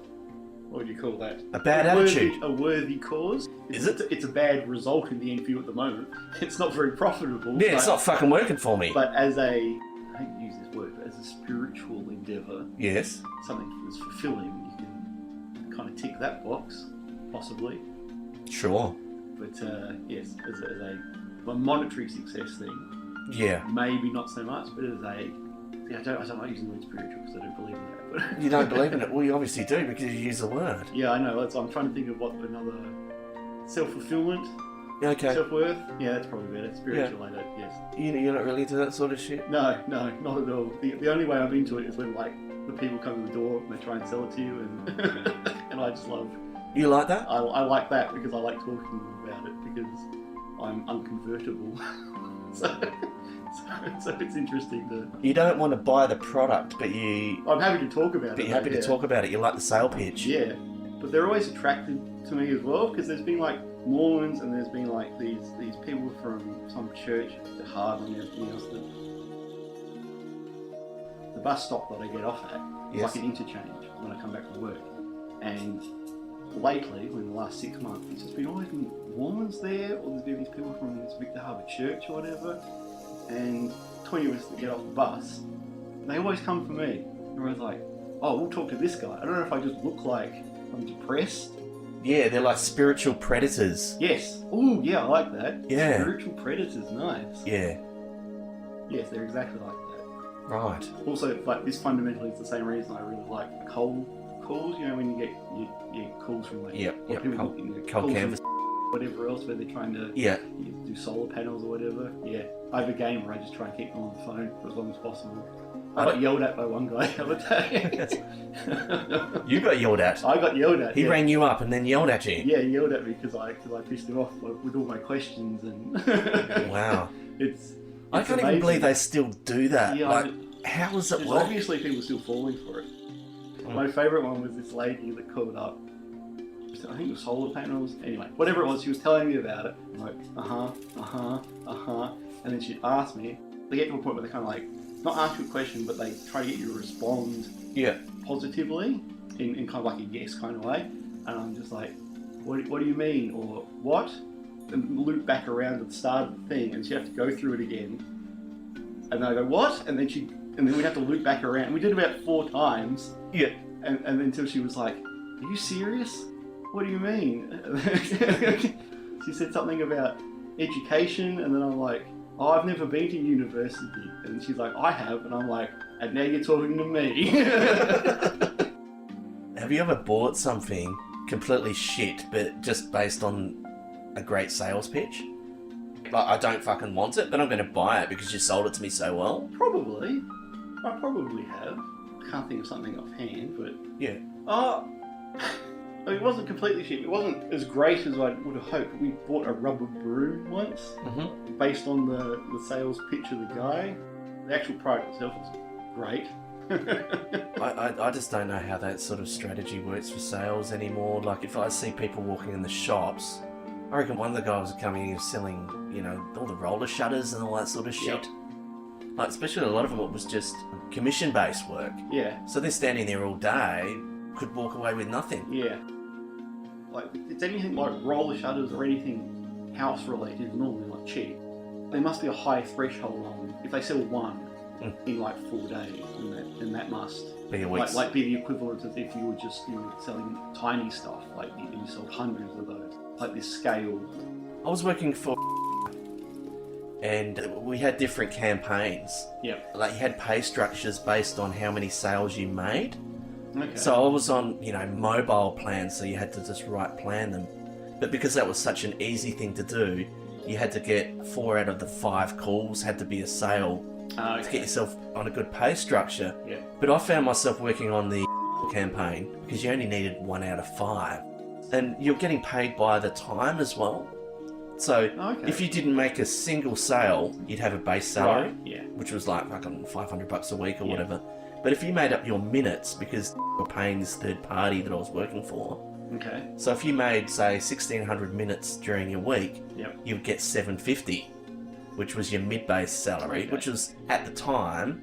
what would you call that? A bad attitude. A worthy cause. Is it? It's a bad result in the end for you at the moment. It's not very profitable. Yeah, it's not fucking working for me. But as a, I hate to use this word, but as a spiritual endeavour, yes, something that's fulfilling, you can kind of tick that box, possibly. Sure. But yes, as a monetary success thing, yeah, maybe not so much, but as a, I don't like using the word spiritual because I don't believe in that. But you don't believe in it? Well, you obviously do because you use the word. Yeah, I know. I'm trying to think of what another self-fulfillment, okay, self-worth. Yeah, that's probably better. Spiritual, I don't. Yes. You're not really into that sort of shit? No, not at all. The only way I'm into it is when like the people come to the door and they try and sell it to you, and and I just love. You like that? I like that because I like talking about it because I'm unconvertible. so it's interesting to. You don't want to buy the product, but you. I'm happy to talk about it. But you're happy to talk about it. You like the sale pitch. Yeah, but they're always attracted to me as well because there's been like Mormons and there's been like these people from some church, the Harvard and everything else. The bus stop that I get off at is like an interchange when I come back from work, and lately, in the last 6 months, it's just been always been Mormons there, or there's been these people from this Victor Harbour Church or whatever, and 20 of us that get off the bus, they always come for me. They're always like, oh, we'll talk to this guy. I don't know if I just look like I'm depressed. Yeah, they're like spiritual predators. Yes. Ooh, yeah, I like that. Yeah. Spiritual predators, nice. Yeah. Yes, they're exactly like that. Right. Also, like, this fundamentally is the same reason I really like cold calls, you know, when you get calls from like cold canvas, whatever else, where they're trying to do solar panels or whatever. Yeah, I have a game where I just try and keep them on the phone for as long as possible. I got yelled at by one guy the other day. You got yelled at? I got yelled at. He rang you up and then yelled at you? Yeah, he yelled at me because I pissed him off with all my questions and. Wow. It's I can't even believe they still do that. Yeah, like, how does it work? Obviously, people still falling for it. My favourite one was this lady that called up. I think it was solar panels. Anyway, whatever it was, she was telling me about it. I'm like, and then she'd ask me. They get to a point where they kind of like, not ask you a question, but they try to get you to respond positively in kind of like a yes kind of way. And I'm just like, what do you mean? Or what? And loop back around to the start of the thing, and she'd have to go through it again. And then I go, what? And then we'd have to loop back around. We did about 4 times. Yeah. And then until she was like, are you serious? What do you mean? She said something about education, and then I'm like, oh, I've never been to university. And she's like, I have. And I'm like, and now you're talking to me. Have you ever bought something completely shit, but just based on a great sales pitch. Like, I don't fucking want it, but I'm going to buy it because you sold it to me so well. Probably. I probably have. Can't think of something offhand, but... Yeah. It wasn't completely shit. It wasn't as great as I would have hoped. We bought a rubber broom once, based on the sales pitch of the guy. The actual product itself was great. I just don't know how that sort of strategy works for sales anymore. Like, if I see people walking in the shops, I reckon one of the guys was coming in and selling, you know, all the roller shutters and all that sort of shit. Like, especially a lot of them, it was just commission-based work. Yeah. So they're standing there all day, could walk away with nothing. Yeah. Like, it's anything like roller shutters or anything house-related is normally not cheap. There must be a high threshold on if they sell one in like 4 days, then that must Be a week's. like be the equivalent of if you were just selling tiny stuff, like you sold hundreds of those, like this scale. I was working for and we had different campaigns. Yep. Like, you had pay structures based on how many sales you made. Okay. So I was on, mobile plans, so you had to just plan them. But because that was such an easy thing to do, you had to get 4 out of the 5 calls had to be a sale to get yourself on a good pay structure. Yeah. But I found myself working on the campaign because you only needed 1 out of 5. And you're getting paid by the time as well. So if you didn't make a single sale, you'd have a base salary, Right. Yeah. which was like fucking $500 a week or whatever. But if you made up your minutes, because you're paying this third party that I was working for, Okay. so if you made, say, 1,600 minutes during your week, Yep. you'd get $750, which was your mid-base salary, which was, at the time,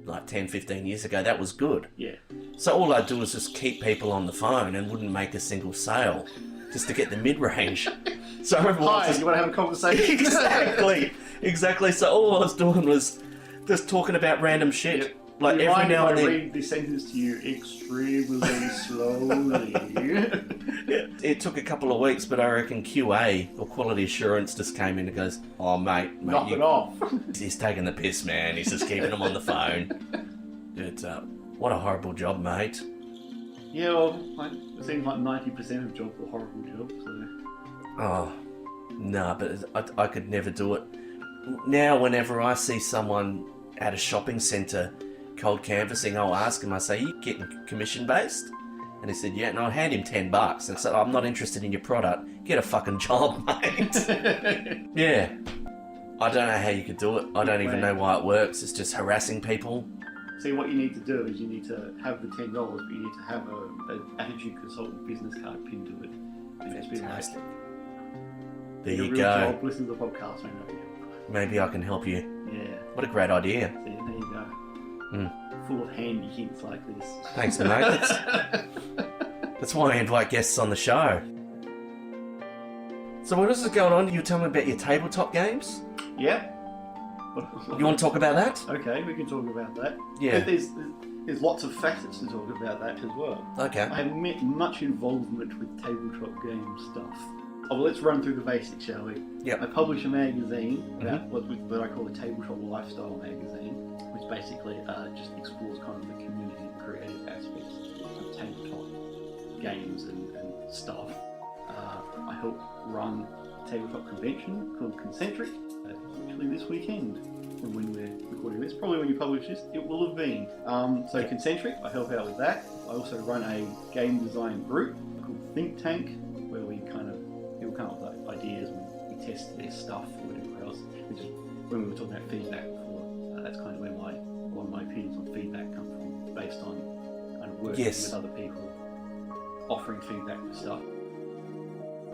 like 10, 15 years ago, that was good. Yeah. So all I'd do was just keep people on the phone and wouldn't make a single sale, just to get the mid-range. So I remember Hi, you want to have a conversation? Exactly. So all I was doing was just talking about random shit. Yep. Like, every now and I then. read this sentence to you extremely slowly. It took a couple of weeks, but I reckon QA, or quality assurance, just came in and goes, "Oh, mate, Knock it off. He's taking the piss, man. He's just keeping him on the phone." It's, what a horrible job, mate. Yeah, well, it seems like 90% of jobs are horrible jobs, so... Oh, nah, but I could never do it. Now, whenever I see someone at a shopping centre cold canvassing, I'll ask him, I say, "You getting commission based?" And he said, "Yeah," and I'll hand him $10. And I said, "I'm not interested in your product. Get a fucking job, mate." Yeah. I don't know how you could do it. I don't even know why it works. It's just harassing people. See, what you need to do is you need to have the $10, but you need to have an Attitude Consultant business card pinned to it. And just be like, Fantastic. There "Get a you real go. job, listen to the podcast, man. Maybe I can help you. Yeah. What a great idea. See, there you go. Full of handy hints like this. Thanks, mate. That's why I invite guests on the show. So what else is going on? You were telling me about your tabletop games? Yeah. You want to talk about that? Okay, we can talk about that. Yeah. But there's lots of facets to talk about that as well. Okay. I have met much involvement with tabletop game stuff. Oh, well, let's run through the basics, shall we? Yep. I publish a magazine about what I call a tabletop lifestyle magazine, which basically just explores kind of the community and creative aspects of tabletop games and stuff. I help run a tabletop convention called Concentric, actually this weekend. And when we're recording this, probably when you publish this, it will have been. So Concentric, I help out with that. I also run a game design group called Think Tank, where we people come up with ideas and we test their stuff or whatever else. Which is when we were talking about feedback before, that's kind of where a lot of my opinions on feedback come from, based on kind of working with other people, offering feedback for stuff.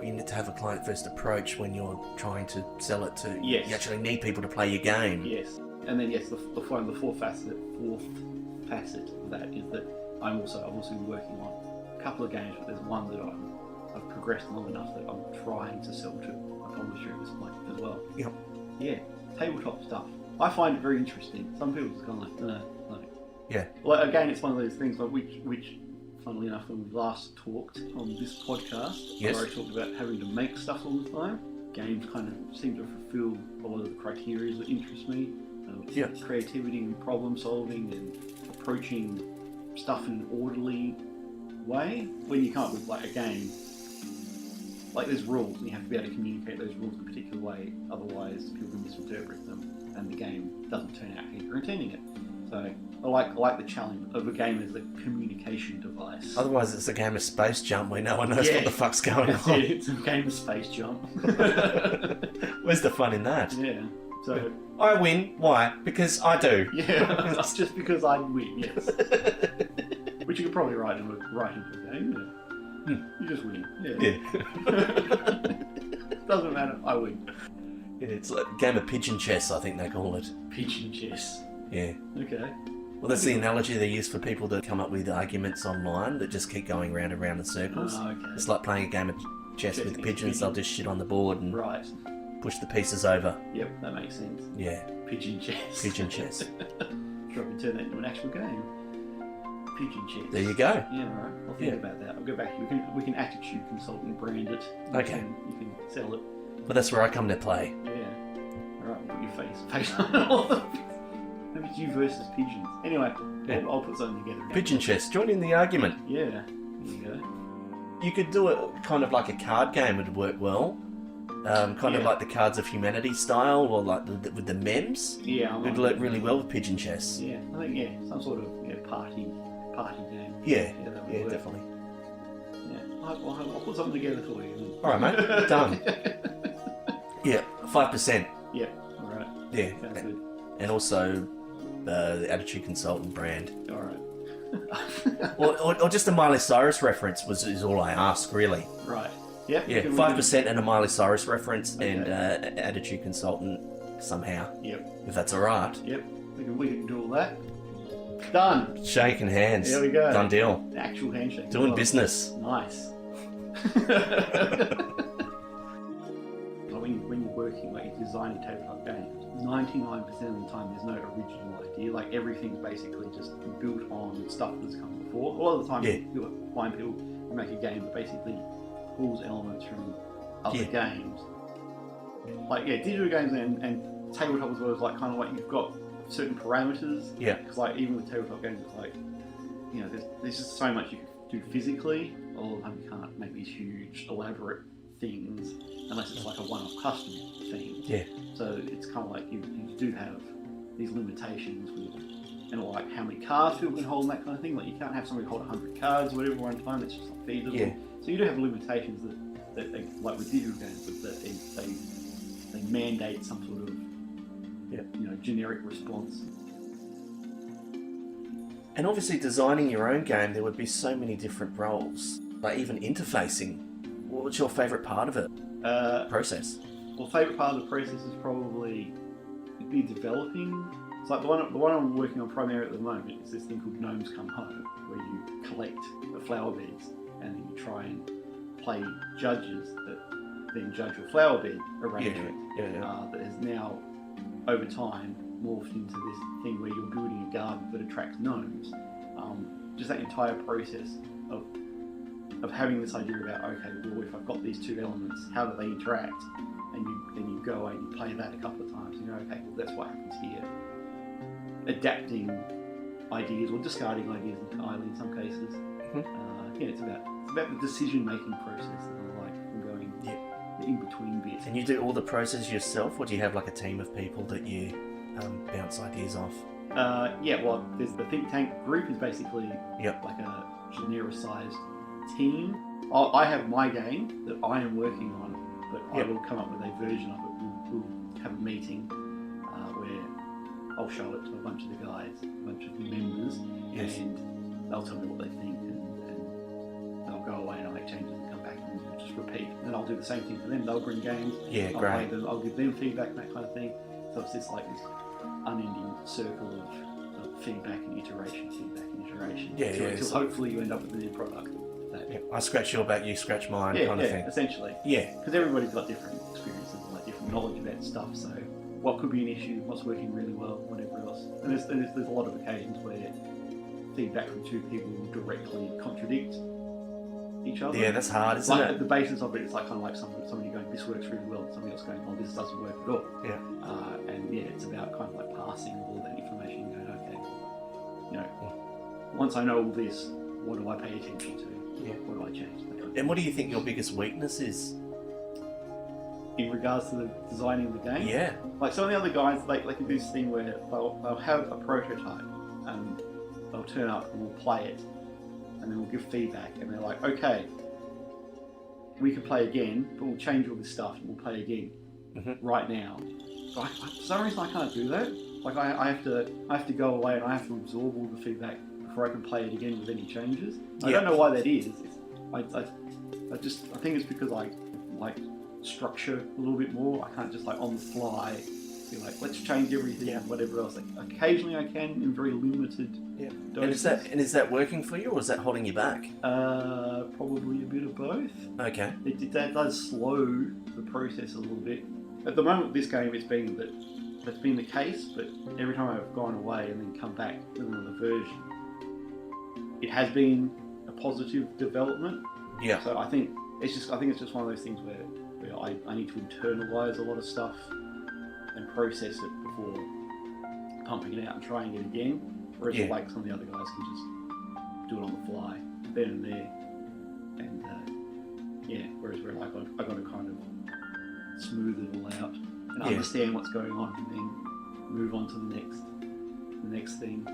You need to have a client first approach when you're trying to sell it to. Yes. You actually need people to play your game. Yes, and then the fourth facet of that is that I've also been working on a couple of games, but there's one that I've progressed long enough that I'm trying to sell to a publisher at this point as well. Yep. Yeah, tabletop stuff. I find it very interesting. Some people just kind of like, no. Yeah. Well, again, it's one of those things like which funnily enough, when we last talked on this podcast, I already talked about having to make stuff all the time. Games kind of seem to fulfill a lot of the criteria that interest me. Creativity and problem solving and approaching stuff in an orderly way. When you come up with like a game, like there's rules, and you have to be able to communicate those rules in a particular way. Otherwise, people can misinterpret them, and the game doesn't turn out how you're intending it. So I like the challenge of a game as a communication device. Otherwise, it's a game of Space Jump where no one knows what the fuck's going That's on. it. It's a game of Space Jump. Where's the fun in that? Yeah. So I win. Why? Because I do. yeah, that's just because I win. Yes. Which you could probably write into a game. Yeah. You just win. Yeah. Doesn't matter. I win. Yeah, it's like a game of pigeon chess, I think they call it. Pigeon chess. Yeah. Okay. Well, that's the analogy they use for people that come up with arguments online that just keep going round and round in circles. Oh, okay. It's like playing a game of chess with pigeons. They'll just shit on the board and Right. push the pieces over. Yep, that makes sense. Yeah. Pigeon chess. Pigeon chess. Sure, I can turn that into an actual game. Pigeon chess. There you go. Yeah, right. I'll think about that. I'll go back. We can attitude consultant brand it. Okay. You can sell it. Well, that's where I come to play. Yeah. Alright, put your face on all of it. Maybe it's you versus pigeons. Anyway, Yeah. I'll put something together. Pigeon chess. Join in the argument. Yeah. There you go. You could do it kind of like a card game. Would work well. Kind of Yeah. like the Cards of Humanity style, or like with the memes. Yeah, It would work really well with pigeon chess. Yeah, I think some sort of party game. Yeah. that would Yeah, work. definitely. Yeah, I'll put something together for you. All right, mate. Done. Yeah, 5%. Yeah, all right. Yeah, Sounds good. and also the Attitude Consultant brand. All right. Or just a Miley Cyrus reference is all I ask, really. Right. Yep. Yeah, Can we 5% and a Miley Cyrus reference and Okay. Attitude Consultant somehow, Yep. if that's all right. Yep. We can do all that. Done. Shaking hands. There we go. Done deal. The actual handshake. Doing Well, business. Nice. When you're working, like you're designing tabletop games, 99% of the time there's no original idea. Like everything's basically just built on stuff that's come before. A lot of the time, you'll find people who make a game that basically pulls elements from other games. Like digital games and tabletop as well is like kind of like you've got certain parameters. Yeah. Because like even with tabletop games, it's like there's just so much you can do physically. All the time you can't make these huge elaborate things unless it's like a one-off custom thing. Yeah. So it's kind of like you do have these limitations with, and like how many cards people can hold and that kind of thing. Like you can't have somebody hold 100 cards or whatever at one time. It's just not feasible. Yeah. So you do have limitations that they, like with digital games, that they mandate some sort of generic response. And obviously designing your own game, there would be so many different roles. Like even interfacing. What's your favourite part of it? Process. Well, favourite part of the process is probably be developing. It's like the one I'm working on primarily at the moment is this thing called Gnomes Come Home, where you collect the flower beds and then you try and play judges that then judge your flower bed arrangement. That has now, over time, morphed into this thing where you're building a garden that attracts gnomes. Just that entire process of having this idea about, okay, well, if I've got these two elements, how do they interact? And then you go away and you play that a couple of times and you go, okay, well, that's what happens here. Adapting ideas or discarding ideas entirely in some cases. It's about the decision-making process that I like, and going the in-between bits. And you do all the process yourself, or do you have like a team of people that you bounce ideas off? Well, there's the think tank group is basically like a genericized team. I have my game that I am working on, but I will come up with a version of it. We'll have a meeting where I'll show it to a bunch of the guys, a bunch of the members, and they'll tell me what they think, and they'll go away and I'll make changes and come back and just repeat. And I'll do the same thing for them. They'll bring games. I'll play them, I'll give them feedback and that kind of thing. So it's just like this unending circle of feedback and iteration. Until hopefully you end up with a new product. I scratch your back, you scratch mine, kind of thing. Essentially. Yeah, because everybody's got different experiences and like different knowledge about stuff. So what could be an issue, what's working really well, whatever else. And there's a lot of occasions where feedback from two people will directly contradict each other. Yeah, that's hard, isn't it? The basis of it is like kind of like somebody going, this works really well, and somebody else going, oh, this doesn't work at all. It's about kind of like passing all that information and going, okay, once I know all this, what do I pay attention to? Yeah. What do I change? And what do you think your biggest weakness is? In regards to the designing the game? Yeah. Like some of the other guys, they can do this thing where they'll have a prototype and they'll turn up and we'll play it and then we'll give feedback and they're like, okay, we can play again, but we'll change all this stuff and we'll play again right now. So for some reason I can't do that. Like I have to go away and I have to absorb all the feedback before I can play it again with any changes. I don't know why that is. I think it's because I like structure a little bit more. I can't just like on the fly be like, let's change everything and whatever else. Like, occasionally I can in very limited doses. And is that working for you or is that holding you back? Probably a bit of both. Okay. That does slow the process a little bit. At the moment with this game that's been the case, but every time I've gone away and then come back with another version, it has been a positive development. Yeah. So I think it's just one of those things where I need to internalize a lot of stuff and process it before pumping it out and trying it again. Whereas like some of the other guys can just do it on the fly, then and there. And whereas where like I got to kind of smooth it all out and understand what's going on and then move on to the next thing.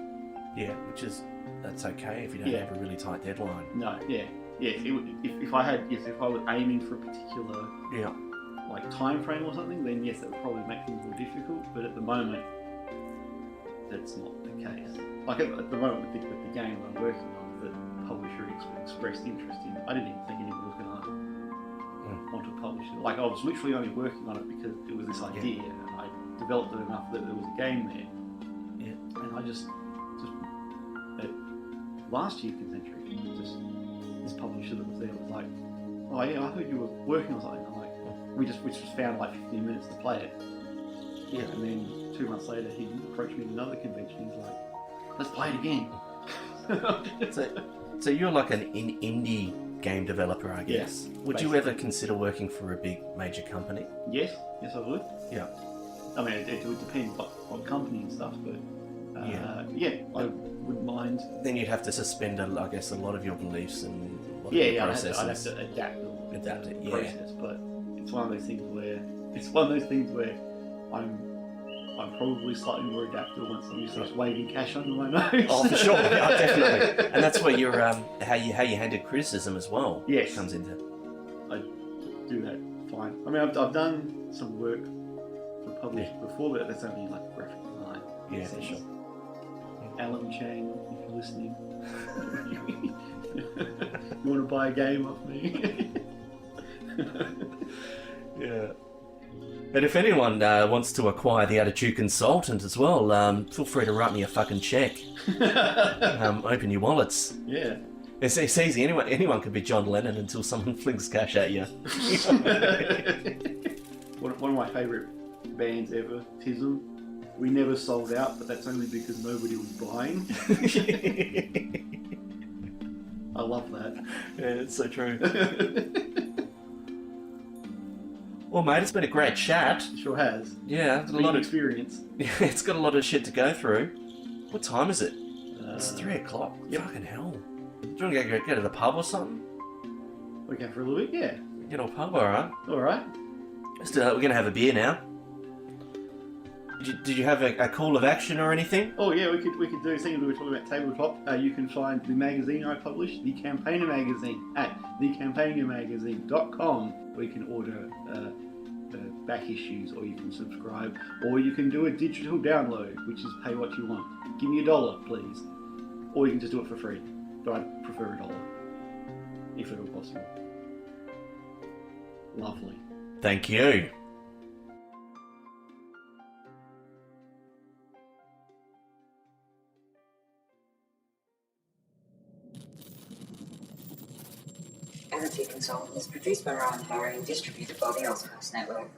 Yeah, that's okay if you don't have a really tight deadline. No, yeah. If I was aiming for a particular like time frame or something, then yes, that would probably make things more difficult. But at the moment, that's not the case. Like at the moment with the game that I'm working on, the publisher expressed interest in. I didn't even think anyone was going to want to publish it. Like I was literally only working on it because it was this idea, and I developed it enough that there was a game there. Yeah. And I just at last year concentric, this publisher that was there was like, oh yeah, I heard you were working on something. I'm like, we just found like 15 minutes to play it. Yeah. And then 2 months later, he approached me at another convention. He's like, let's play it again. So you're like an indie game developer, I guess. Yes, would you ever consider working for a big major company? Yes, I would. Yeah. I mean, it would depend what company and stuff, but I wouldn't mind. Then you'd have to suspend, I guess, a lot of your beliefs and processes. I'd have to adapt it. Process, but it's one of those things where I'm probably slightly more adaptable once I'm used to just waving cash under my nose. Oh, for sure, yeah, definitely. And that's where your how you handle criticism as well. Yes, comes into. I do that fine. I mean, I've done some work for publishing before, but that's only like graphic design. Yeah, for sure. Alan Chang, if you're listening, you want to buy a game off me? Yeah. But if anyone wants to acquire the Attitude Consultant as well, feel free to write me a fucking check. Open your wallets. Yeah. It's easy. Anyone could be John Lennon until someone flings cash at you. One of my favourite bands ever, Tism. We never sold out, but that's only because nobody was buying. I love that. Yeah, it's so true. Well, mate, it's been a great chat. It sure has. Yeah, It's a lot of experience. Yeah, it's got a lot of shit to go through. What time is it? It's 3 o'clock. Yep. Fucking hell. Do you want to go to the pub or something? We go for a little bit, yeah. Get to a pub, alright? Alright. We're going to have a beer now. Did you have a call of action or anything? Oh yeah, we could do, seeing we were talking about tabletop, you can find the magazine I publish, The Campaigner Magazine, at thecampaignermagazine.com, where you can order back issues, or you can subscribe, or you can do a digital download, which is pay what you want. Give me $1, please. Or you can just do it for free, but I'd prefer $1, if at all possible. Lovely. Thank you. Attitude Consultant is produced by Ryan Barry and distributed by the Ozcast Network.